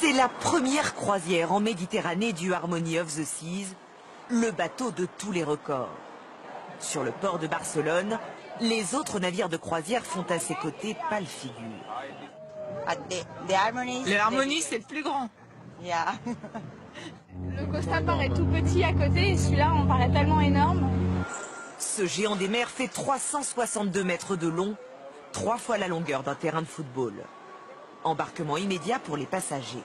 C'est la première croisière en Méditerranée du Harmony of the Seas, le bateau de tous les records. Sur le port de Barcelone, les autres navires de croisière font à ses côtés pâle figure. Le Harmony, c'est le plus grand. Le Costa paraît tout petit à côté et celui-là, on paraît tellement énorme. Ce géant des mers fait 362 mètres de long, 3 fois la longueur d'un terrain de football. Embarquement immédiat pour les passagers.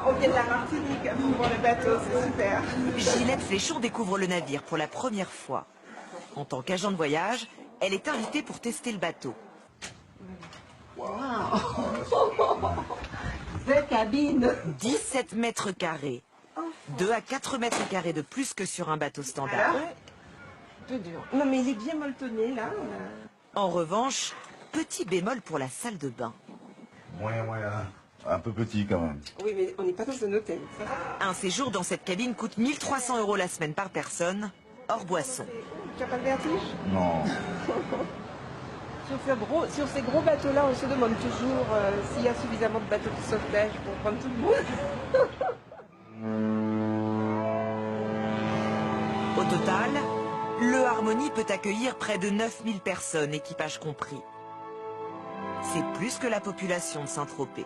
On vient de la Martinique pour le bateau, c'est super. Gilette Fléchon découvre le navire pour la première fois. En tant qu'agent de voyage, elle est invitée pour tester le bateau. Wow. Belle cabine. 17 mètres carrés. 2 à 4 mètres carrés de plus que sur un bateau standard. Peu dur. Non mais il est bien molletonné là. En revanche, petit bémol pour la salle de bain. Un peu petit quand même. Oui mais on n'est pas dans un hôtel. Ça va. Un séjour dans cette cabine coûte 1 300 € la semaine par personne, hors boisson. Tu n'as pas le vertige? Non. Sur ces gros bateaux-là, on se demande toujours s'il y a suffisamment de bateaux de sauvetage pour prendre tout le monde. Au total, le Harmony peut accueillir près de 9000 personnes, équipage compris. C'est plus que la population de Saint-Tropez.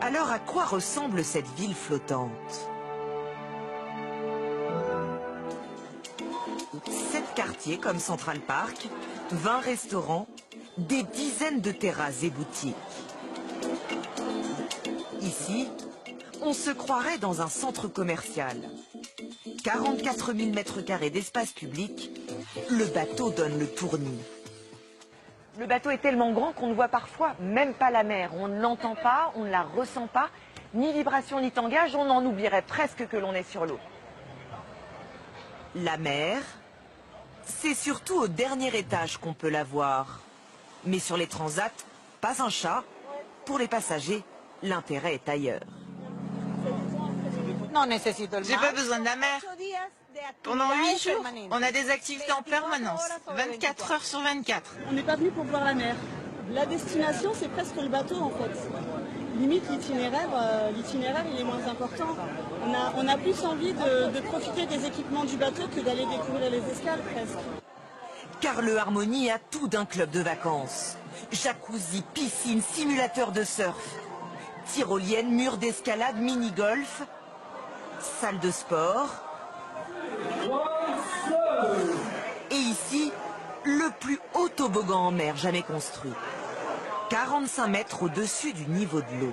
Alors à quoi ressemble cette ville flottante? 7 quartiers comme Central Park, 20 restaurants, des dizaines de terrasses et boutiques. Ici, on se croirait dans un centre commercial. 44 000 mètres carrés d'espace public, le bateau donne le tournis. Le bateau est tellement grand qu'on ne voit parfois même pas la mer. On ne l'entend pas, on ne la ressent pas, ni vibration ni tangage, on en oublierait presque que l'on est sur l'eau. La mer, c'est surtout au dernier étage qu'on peut la voir. Mais sur les transats, pas un chat. Pour les passagers, l'intérêt est ailleurs. J'ai pas besoin de la mer. Pendant 8 jours, on a des activités en permanence, 24 heures sur 24. On n'est pas venu pour voir la mer. La destination, c'est presque le bateau en fait. Limite, l'itinéraire, il est moins important. On a plus envie de profiter des équipements du bateau que d'aller découvrir les escales presque. Car le Harmony a tout d'un club de vacances. Jacuzzi, piscine, simulateur de surf, tyrolienne, mur d'escalade, mini-golf, salle de sport. Et ici, le plus haut toboggan en mer jamais construit. 45 mètres au-dessus du niveau de l'eau.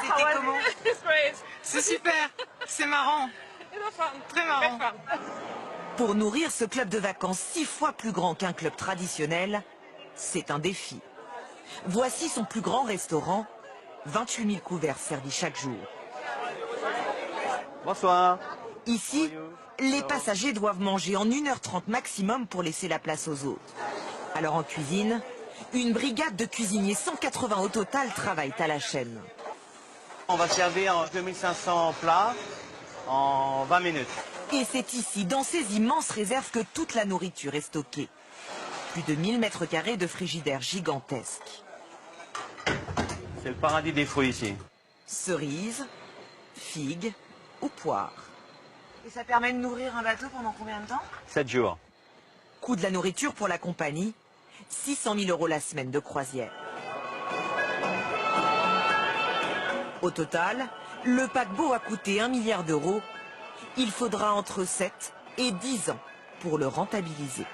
C'était comment? C'est super, c'est marrant, très marrant. Pour nourrir ce club de vacances 6 fois plus grand qu'un club traditionnel, c'est un défi. Voici son plus grand restaurant, 28 000 couverts servis chaque jour. Bonsoir. Ici, les passagers doivent manger en 1h30 maximum pour laisser la place aux autres. Alors en cuisine, une brigade de cuisiniers, 180 au total, travaillent à la chaîne. On va servir 2500 plats en 20 minutes. Et c'est ici, dans ces immenses réserves, que toute la nourriture est stockée. Plus de 1000 mètres carrés de frigidaires gigantesques. C'est le paradis des fruits ici. Cerises, figues ou poires. Et ça permet de nourrir un bateau pendant combien de temps? 7 jours. Coût de la nourriture pour la compagnie, 600 000 € la semaine de croisière. Au total, le paquebot a coûté 1 milliard d'euros. Il faudra entre 7 et 10 ans pour le rentabiliser.